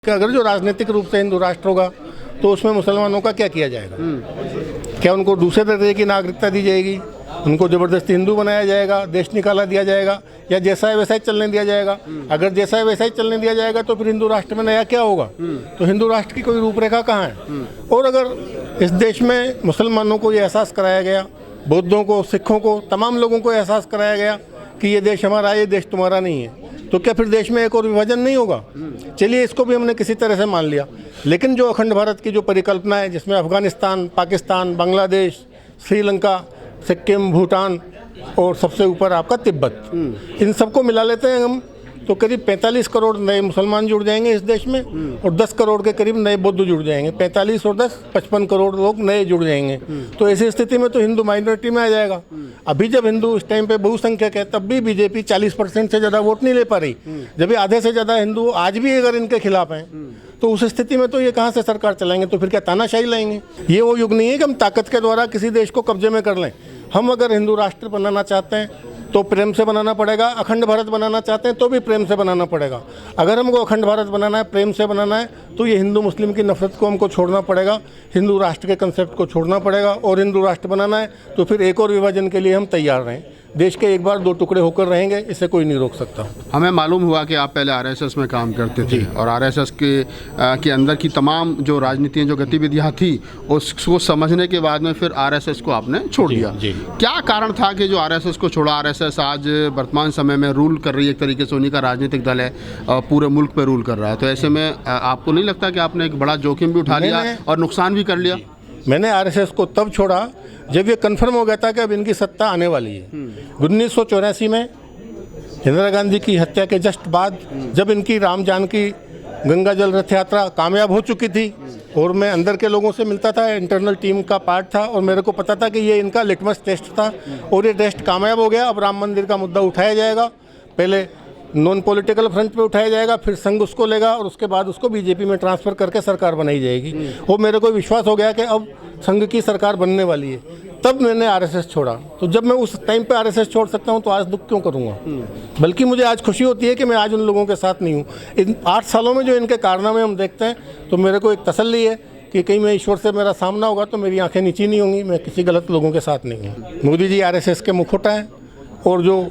कि अगर जो राजनीतिक रूप से हिंदू राष्ट्र होगा तो उसमें मुसलमानों का क्या किया जाएगा? क्या उनको दूसरे दर्जे की नागरिकता दी जाएगी? उनको ज़बरदस्ती हिंदू बनाया जाएगा, देश निकाला दिया जाएगा, या जैसा है वैसा ही चलने दिया जाएगा? अगर जैसा है वैसा ही चलने दिया जाएगा तो फिर हिंदू राष्ट्र में नया क्या होगा? तो हिंदू राष्ट्र की कोई रूपरेखा कहाँ है? और अगर इस देश में मुसलमानों को ये एहसास कराया गया, बौद्धों को, सिखों को, तमाम लोगों को एहसास कराया गया कि ये देश हमारा है, ये देश तुम्हारा नहीं है, तो क्या फिर देश में एक और विभाजन नहीं होगा? चलिए, इसको भी हमने किसी तरह से मान लिया, लेकिन जो अखंड भारत की जो परिकल्पना है, जिसमें अफगानिस्तान, पाकिस्तान, बांग्लादेश, श्रीलंका, सिक्किम, भूटान और सबसे ऊपर आपका तिब्बत, इन सबको मिला लेते हैं हम, तो करीब 45 करोड़ नए मुसलमान जुड़ जाएंगे इस देश में, और 10 करोड़ के करीब नए बौद्ध जुड़ जाएंगे। 45 और 10 55 करोड़ लोग नए जुड़ जाएंगे। तो ऐसी स्थिति में तो हिंदू माइनॉरिटी में आ जाएगा। अभी जब हिंदू इस टाइम पे बहुसंख्यक है, तब भी बीजेपी 40% से ज़्यादा वोट नहीं ले पा रही, जबकि आधे से ज़्यादा हिंदू आज भी अगर इनके खिलाफ हैं, तो उस स्थिति में तो ये कहाँ से सरकार चलाएंगे? तो फिर क्या तानाशाही लाएंगे? ये वो युग नहीं है कि हम ताकत के द्वारा किसी देश को कब्जे में कर लें। हम अगर हिंदू राष्ट्र बनाना चाहते हैं तो प्रेम से बनाना पड़ेगा, अखंड भारत बनाना चाहते हैं तो भी प्रेम से बनाना पड़ेगा। अगर हमको अखंड भारत बनाना है, प्रेम से बनाना है, तो ये हिंदू मुस्लिम की नफरत को हमको छोड़ना पड़ेगा, हिंदू राष्ट्र के कंसेप्ट को छोड़ना पड़ेगा, और हिंदू राष्ट्र बनाना है तो फिर एक और विभाजन के लिए हम तैयार रहें। देश के एक बार दो टुकड़े होकर रहेंगे, इसे कोई नहीं रोक सकता। हमें मालूम हुआ कि आप पहले आरएसएस में काम करते थे, और आरएसएस के अंदर की तमाम जो राजनीतियाँ, जो गतिविधियाँ थी, उसको समझने के बाद में फिर आरएसएस को आपने छोड़ दिया। क्या कारण था कि जो आरएसएस को छोड़ा? आरएसएस आज वर्तमान समय में रूल कर रही है, एक तरीके से उन्हीं का राजनीतिक दल है, पूरे मुल्क पे रूल कर रहा है। तो ऐसे में आपको नहीं लगता कि आपने एक बड़ा जोखिम भी उठा लिया और नुकसान भी कर लिया? मैंने आरएसएस को तब छोड़ा जब ये कन्फर्म हो गया था कि अब इनकी सत्ता आने वाली है। 1984 में इंदिरा गांधी की हत्या के जस्ट बाद, जब इनकी राम जानकी गंगा जल रथ यात्रा कामयाब हो चुकी थी, और मैं अंदर के लोगों से मिलता था, इंटरनल टीम का पार्ट था, और मेरे को पता था कि ये इनका लिटमस टेस्ट था, और ये टेस्ट कामयाब हो गया। अब राम मंदिर का मुद्दा उठाया जाएगा, पहले नॉन पॉलिटिकल फ्रंट पे उठाया जाएगा, फिर संघ उसको लेगा, और उसके बाद उसको बीजेपी में ट्रांसफ़र करके सरकार बनाई जाएगी। वो मेरे को विश्वास हो गया कि अब संघ की सरकार बनने वाली है। तब मैंने आरएसएस छोड़ा। तो जब मैं उस टाइम पे आरएसएस छोड़ सकता हूँ तो आज दुख क्यों करूँगा? बल्कि मुझे आज खुशी होती है कि मैं आज उन लोगों के साथ नहीं हूँ। इन 8 सालों में जो इनके कारनामे हम देखते हैं, तो मेरे को एक तसल्ली है कि कहीं मैं ईश्वर से मेरा सामना होगा तो मेरी आंखें नीची नहीं होंगी, मैं किसी गलत लोगों के साथ नहीं हूँ। मोदी जी आरएसएस के मुखौटा हैं, और जो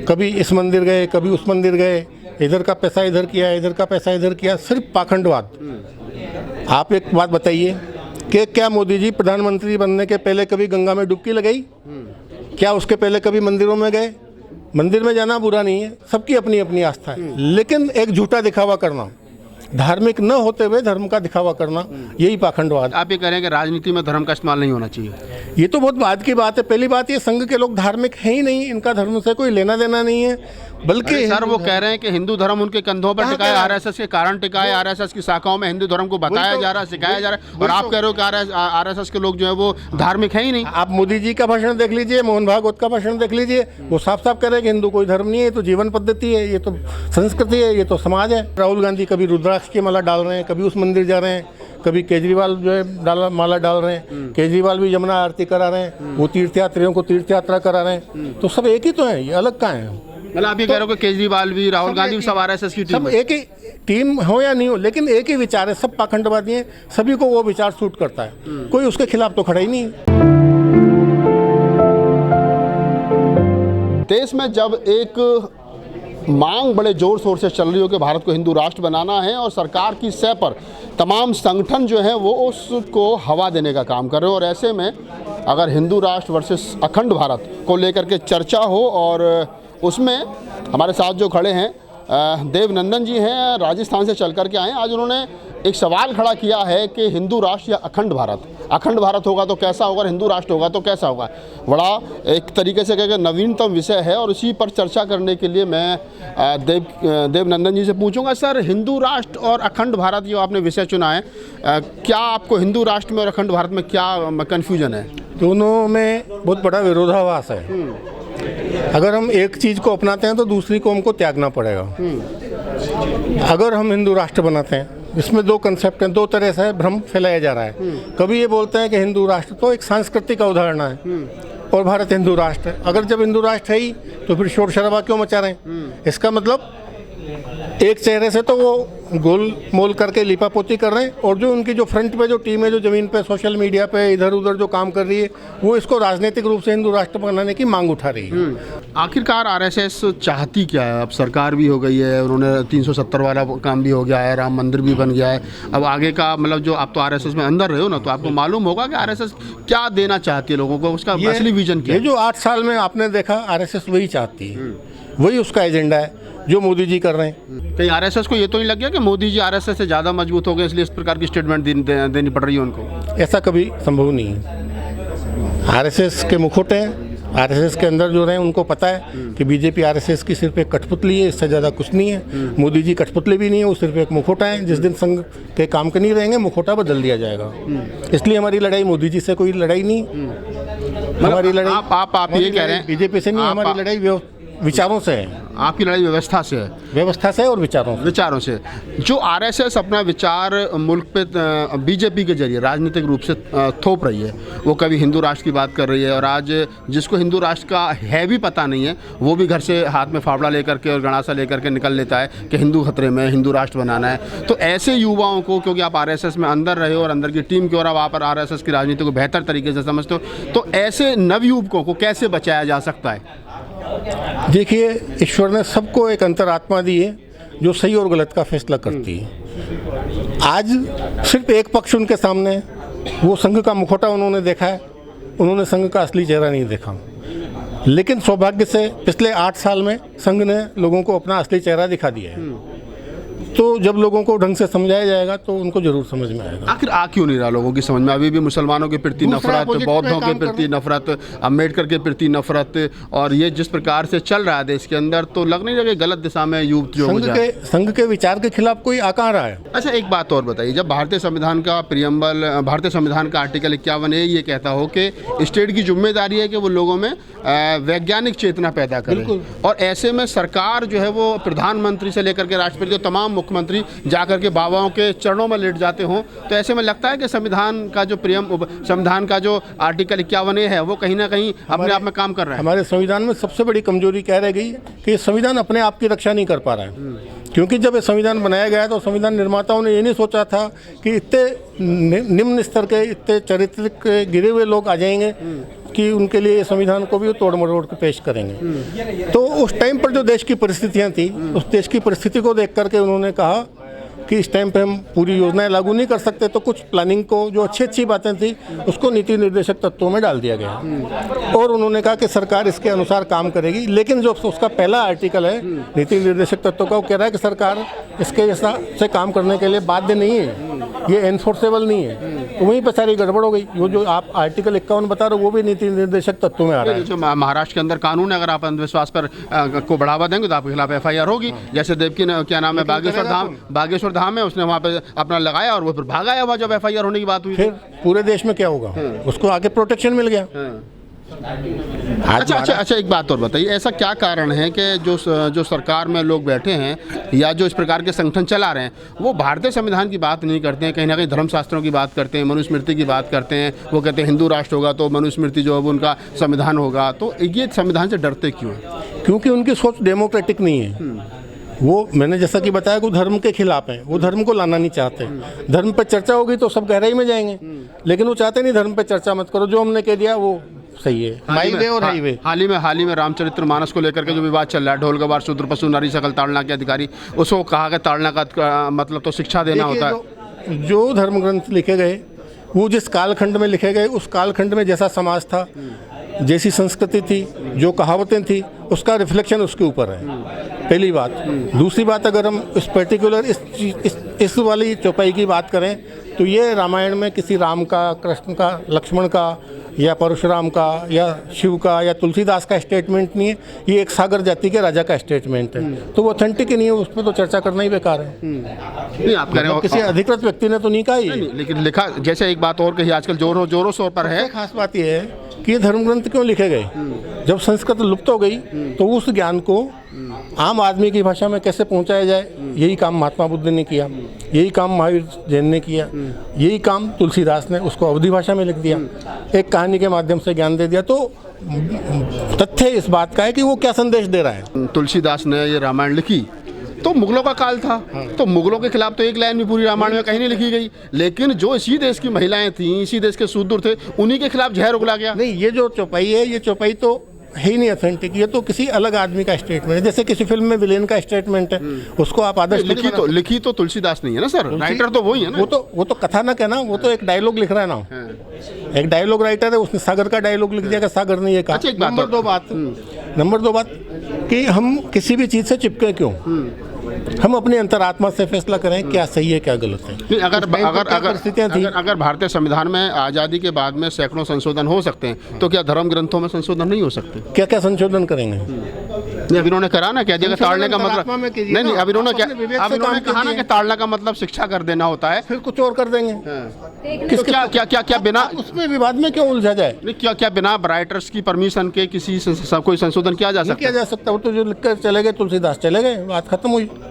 कभी इस मंदिर गए, कभी उस मंदिर गए, इधर का पैसा इधर किया, इधर का पैसा इधर किया, सिर्फ पाखंडवाद। आप एक बात बताइए कि क्या मोदी जी प्रधानमंत्री बनने के पहले कभी गंगा में डुबकी लगाई? क्या उसके पहले कभी मंदिरों में गए? मंदिर में जाना बुरा नहीं है, सबकी अपनी अपनी आस्था है, लेकिन एक झूठा दिखावा करना, धार्मिक न होते हुए धर्म का दिखावा करना, यही पाखंडवाद। आप ये कह रहे हैं कि राजनीति में धर्म का इस्तेमाल नहीं होना चाहिए? ये तो बहुत बाद की बात है। पहली बात, ये संघ के लोग धार्मिक हैं ही नहीं, इनका धर्म से कोई लेना देना नहीं है। बल्कि सर, वो कह रहे हैं कि हिंदू धर्म उनके कंधों पर टिका है, आरएसएस के कारण टिका है, आरएसएस की शाखाओं में हिंदू धर्म को बताया जा रहा है, सिखाया जा रहा है, और आप कह रहे हो कि आरएसएस के लोग जो है वो धार्मिक है ही नहीं। आप मोदी जी का भाषण देख लीजिए, मोहन भागवत का भाषण देख लीजिए, वो साफ साफ कह रहे हैं कि हिंदू कोई धर्म नहीं है, ये तो जीवन पद्धति है, ये तो संस्कृति है, ये तो समाज है। राहुल गांधी कभी रुद्राक्ष की माला डाल रहे हैं, कभी उस मंदिर जा रहे हैं, कभी केजरीवाल जो है माला डाल रहे हैं, केजरीवाल भी यमुना आरती करा रहे हैं, वो तीर्थयात्रियों को तीर्थ यात्रा करा रहे हैं, तो सब एक ही तो है, ये अलग कहाँ है? मतलब आप ये कह रहे हो कि केजरीवाल भी, राहुल गांधी भी सब आरएसएस की टीम है? सब एक ही टीम हो या नहीं हो, लेकिन एक ही विचार है, सब पाखंडवादी हैं, सभी को वो विचार सूट करता है, कोई उसके खिलाफ तो खड़ा ही नहीं। देश में जब एक मांग बड़े जोर शोर से चल रही हो कि भारत को हिंदू राष्ट्र बनाना है, और सरकार की सतह पर तमाम संगठन जो हैं वो उसको हवा देने का काम कर रहे हो, और ऐसे में अगर हिंदू राष्ट्र वर्सेस अखंड भारत को लेकर के चर्चा हो, और उसमें हमारे साथ जो खड़े हैं देवनंदन जी हैं, राजस्थान से चल कर के आए हैं। आज उन्होंने एक सवाल खड़ा किया है कि हिंदू राष्ट्र या अखंड भारत, अखंड भारत होगा तो कैसा होगा, हिंदू राष्ट्र होगा तो कैसा होगा। बड़ा एक तरीके से कहकर नवीनतम विषय है, और उसी पर चर्चा करने के लिए मैं देवनंदन जी से पूछूंगा। सर, हिंदू राष्ट्र और अखंड भारत जो आपने विषय चुना है, क्या आपको हिंदू राष्ट्र में और अखंड भारत में क्या कन्फ्यूजन है? दोनों में बहुत बड़ा विरोधाभास है। अगर हम एक चीज़ को अपनाते हैं तो दूसरी को हमको त्यागना पड़ेगा। अगर हम हिंदू राष्ट्र बनाते हैं, इसमें दो कंसेप्ट हैं, दो तरह से भ्रम फैलाया जा रहा है। कभी ये बोलते हैं कि हिंदू राष्ट्र तो एक सांस्कृतिक अवधारणा है, और भारत हिंदू राष्ट्र है। अगर जब हिंदू राष्ट्र है ही तो फिर शोर शराबा क्यों मचा रहे हैं? इसका मतलब एक चेहरे से तो वो गोल मोल करके लिपापोती कर रहे हैं, और जो उनकी जो फ्रंट पे जो टीम है, जो ज़मीन पे सोशल मीडिया पे इधर उधर जो काम कर रही है, वो इसको राजनीतिक रूप से हिंदू राष्ट्र बनाने की मांग उठा रही है। आखिरकार आरएसएस चाहती क्या है? अब सरकार भी हो गई है, उन्होंने 370 वाला काम भी हो गया है, राम मंदिर भी बन गया है। अब आगे का मतलब जो आप तो आरएसएस में अंदर रहे हो ना, तो आपको मालूम होगा कि आरएसएस क्या देना चाहती है लोगों को, उसका असली विजन क्या ये है? जो 8 साल में आपने देखा, आरएसएस वही चाहती है, वही उसका एजेंडा है जो मोदी जी कर रहे हैं। कहीं आरएसएस को ये तो नहीं लग गया कि मोदी जी आरएसएस से ज़्यादा मजबूत हो गए, इसलिए इस प्रकार की स्टेटमेंट देनी पड़ रही है उनको? ऐसा कभी संभव नहीं है। आरएसएस के मुखौटे हैं, आरएसएस के अंदर जो रहे उनको पता है कि बीजेपी आरएसएस की सिर्फ एक कठपुतली है, इससे ज़्यादा कुछ नहीं है। मोदी जी कठपुतली भी नहीं है, वो सिर्फ एक मुखौटा है। जिस दिन संघ के काम के नहीं रहेंगे, मुखौटा बदल दिया जाएगा। इसलिए हमारी लड़ाई मोदी जी से कोई लड़ाई नहीं, हमारी लड़ाई आप ये कह रहे हैं बीजेपी से नहीं, हमारी लड़ाई विचारों से है। आपकी लड़ाई व्यवस्था से है? व्यवस्था से और विचारों से। जो आरएसएस अपना विचार मुल्क पे बीजेपी के जरिए राजनीतिक रूप से थोप रही है, वो कभी हिंदू राष्ट्र की बात कर रही है, और आज जिसको हिंदू राष्ट्र का है भी पता नहीं है, वो भी घर से हाथ में फावड़ा लेकर के और गणासा लेकर के निकल लेता है कि हिंदू खतरे में, हिंदू राष्ट्र बनाना है। तो ऐसे युवाओं को, क्योंकि आप आरएसएस में अंदर रहे हो और अंदर की टीम की और आप पर आरएसएस की राजनीति को बेहतर तरीके से समझते हो, तो ऐसे नवयुवकों को कैसे बचाया जा सकता है? देखिए, ईश्वर ने सबको एक अंतरात्मा दी है जो सही और गलत का फैसला करती है। आज सिर्फ एक पक्ष उनके सामने है, वो संघ का मुखौटा उन्होंने देखा है, उन्होंने संघ का असली चेहरा नहीं देखा। लेकिन सौभाग्य से पिछले 8 साल में संघ ने लोगों को अपना असली चेहरा दिखा दिया है। तो जब लोगों को ढंग से समझाया जाएगा तो उनको जरूर समझ में आएगा। आखिर आ क्यों नहीं रहा लोगों की समझ में? अभी भी मुसलमानों के प्रति नफरत, बौद्धों के प्रति नफरत, अम्बेडकर के प्रति नफरत, और ये जिस प्रकार से चल रहा है देश के अंदर, तो लग नहीं रहा कि गलत दिशा में युवक जो हो जाए। संघ के विचार के खिलाफ कोई आ कहाँ रहा है? अच्छा, एक बात और बताइए, जब भारतीय संविधान का प्रियम्बल, भारतीय संविधान का आर्टिकल 51A ये कहता हो कि स्टेट की जिम्मेदारी है कि वो लोगों में वैज्ञानिक चेतना पैदा करे, और ऐसे में सरकार जो है वो प्रधानमंत्री से लेकर के राष्ट्रपति, तमाम मुख्यमंत्री जाकर के बाबाओं के चरणों में लेट जाते हों, तो ऐसे में लगता है कि संविधान का जो आर्टिकल 51A है वो कहीं ना कहीं अपने आप में काम कर रहा है। हमारे संविधान में सबसे बड़ी कमजोरी क्या रह गई कि संविधान अपने आप की रक्षा नहीं कर पा रहा है। क्योंकि जब ये संविधान बनाया गया तो संविधान निर्माताओं ने ये नहीं सोचा था कि इतने निम्न स्तर के, इतने चरित्र के गिरे हुए लोग आ जाएंगे कि उनके लिए संविधान को भी तोड़ मरोड़ के पेश करेंगे। तो उस टाइम पर जो देश की परिस्थितियां थी, उस देश की परिस्थिति को देख करके उन्होंने कहा कि इस टाइम पे हम पूरी योजनाएं लागू नहीं कर सकते, तो कुछ प्लानिंग को, जो अच्छी बातें थी, उसको नीति निर्देशक तत्वों में डाल दिया गया। और उन्होंने कहा कि सरकार इसके अनुसार काम करेगी। लेकिन जो उसका पहला आर्टिकल है नीति निर्देशक तत्वों का, वो कह रहा है कि सरकार इसके जैसा से काम करने के लिए बाध्य नहीं है, ये एनफोर्सेबल नहीं है। तो वहीं पर सारी गड़बड़ हो गई। वो जो आप आर्टिकल 51 बता रहे हो, वो भी नीति निर्देशक तत्वों में आ रहा है। जो महाराष्ट्र के अंदर कानून है, अगर आप अंधविश्वास पर को बढ़ावा देंगे तो आपके खिलाफ FIR होगी। जैसे देवकी ने, क्या नाम है, बागेश्वर धाम है, उसने वहाँ पे अपना लगाया और वो फिर भाग आया। वहाँ जब FIR होने की बात हुई, फिर पूरे देश में क्या होगा? उसको आगे प्रोटेक्शन मिल गया। अच्छा, एक बात और बताइए, ऐसा क्या कारण है कि जो सरकार में लोग बैठे हैं या जो इस प्रकार के संगठन चला रहे हैं, वो भारतीय संविधान की बात नहीं करते हैं, कहीं ना कहीं धर्मशास्त्रों की बात करते हैं, मनुस्मृति की बात करते हैं। वो कहते हैं हिंदू राष्ट्र होगा तो मनुस्मृति जो है वो उनका संविधान होगा। तो ये संविधान से डरते क्यों हैं? क्योंकि उनकी सोच डेमोक्रेटिक नहीं है। वो, मैंने जैसा कि बताया, वो धर्म के खिलाफ है, वो धर्म को लाना नहीं चाहते। धर्म पर चर्चा होगी तो सब गहराई में जाएंगे, लेकिन वो चाहते नहीं धर्म पर चर्चा मत करो, जो हमने कह दिया वो सही है। हाईवे और हाईवे, हाल ही में रामचरित्र मानस को लेकर के जो विवाद चल रहा है, ढोल गवार शूद्र पशु नारी सकल ताड़ना के अधिकारी, उसको कहा कि ताड़ना का मतलब तो शिक्षा देना होता है। जो धर्म ग्रंथ लिखे गए वो जिस कालखंड में लिखे गए, उस कालखंड में जैसा समाज था, जैसी संस्कृति थी, जो कहावतें थी, उसका रिफ्लेक्शन उसके ऊपर है, पहली बात। दूसरी बात, अगर हम इस पर्टिकुलर इस वाली चौपाई की बात करें तो ये रामायण में किसी राम का, कृष्ण का, लक्ष्मण का या परशुराम का या शिव का या तुलसीदास का स्टेटमेंट नहीं है, ये एक सागर जाति के राजा का स्टेटमेंट है। तो वो ऑथेंटिक ही नहीं है, उस पर तो चर्चा करना ही बेकार है। नहीं, आप कह रहे हो किसी अधिकृत व्यक्ति ने तो नहीं कहा ही, लेकिन लिखा। जैसे एक बात और कही आजकल जोरों शोर पर है, खास बात यह है कि ये धर्म ग्रंथ क्यों लिखे गए। जब संस्कृत लुप्त हो गई तो उस ज्ञान को आम आदमी की भाषा में कैसे पहुंचाया जाए, यही काम महात्मा बुद्ध ने किया, यही काम महावीर जैन ने किया, यही काम तुलसीदास ने, उसको अवधी भाषा में लिख दिया, एक कहानी के माध्यम से ज्ञान दे दिया। तो तथ्य इस बात का है कि वो क्या संदेश दे रहा है। तुलसीदास ने ये रामायण लिखी तो मुगलों का काल था, तो मुगलों के खिलाफ तो एक लाइन भी पूरी रामायण में कहीं नहीं लिखी गई, लेकिन जो इसी देश की महिलाएं थीं, इसी देश के सूदुर थे, उन्हीं के खिलाफ जहर उगला गया। नहीं, ये जो चौपाई है, ये चौपाई तो है ही नहीं ऑथेंटिक, ये तो किसी अलग आदमी का स्टेटमेंट है। जैसे किसी फिल्म में विलेन का स्टेटमेंट है, उसको आप आदर्श लिखी तो तुलसीदास नहीं है ना सर, राइटर तो वही है ना। वो तो कथानक है ना, वो तो एक डायलॉग लिख रहा है ना, एक डायलॉग राइटर है, उसने सागर का डायलॉग लिख दिया कि सागर ने ये कहा। अच्छा, एक बात नंबर दो बात कि हम किसी भी चीज़ से चिपके क्यों, हम अपनी अंतरात्मा से फैसला करें क्या सही है क्या गलत है। नहीं, अगर भारतीय संविधान में आज़ादी के बाद में सैकड़ों संशोधन हो सकते हैं, तो क्या धर्म ग्रंथों में संशोधन नहीं हो सकते? क्या क्या संशोधन करेंगे? नहीं, अभी उन्होंने करा ना, क्या जगह ताड़ने का मतलब नहीं, अभी उन्होंने कहा ना कि ताड़ना का मतलब शिक्षा कर देना होता है, फिर कुछ और कर देंगे। तो क्या बिना उसमें विवाद में क्यों उलझा जाए? नहीं, क्या बिना राइटर्स की परमिशन के कोई संशोधन किया जा सकता है? किया जा सकता है, वो तो जो लिख कर चले गए तुलसीदास चले गए, बात खत्म हुई।